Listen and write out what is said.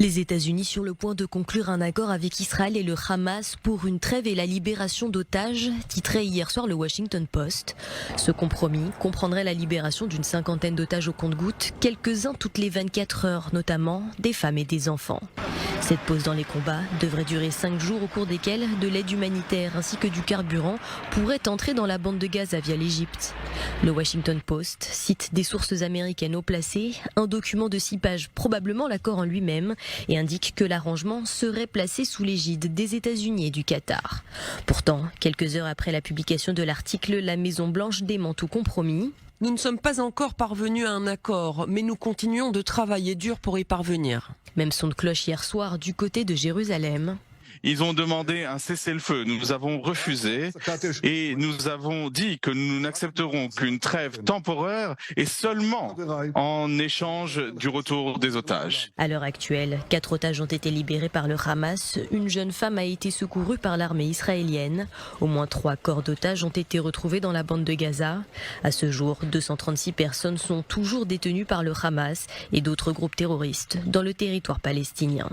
Les États-Unis sur le point de conclure un accord avec Israël et le Hamas pour une trêve et la libération d'otages, titrait hier soir le Washington Post. Ce compromis comprendrait la libération d'une cinquantaine d'otages au compte-gouttes, quelques-uns toutes les 24 heures, notamment des femmes et des enfants. Cette pause dans les combats devrait durer 5 jours au cours desquels de l'aide humanitaire ainsi que du carburant pourrait entrer dans la bande de Gaza via l'Égypte. Le Washington Post cite des sources américaines haut placées, un document de 6 pages, probablement l'accord en lui-même, et indique que l'arrangement serait placé sous l'égide des États-Unis et du Qatar. Pourtant, quelques heures après la publication de l'article, la Maison-Blanche dément tout compromis. Nous ne sommes pas encore parvenus à un accord, mais nous continuons de travailler dur pour y parvenir. Même son de cloche hier soir du côté de Jérusalem. Ils ont demandé un cessez-le-feu. Nous avons refusé et nous avons dit que nous n'accepterons qu'une trêve temporaire et seulement en échange du retour des otages. À l'heure actuelle, 4 otages ont été libérés par le Hamas. Une jeune femme a été secourue par l'armée israélienne. Au moins 3 corps d'otages ont été retrouvés dans la bande de Gaza. À ce jour, 236 personnes sont toujours détenues par le Hamas et d'autres groupes terroristes dans le territoire palestinien.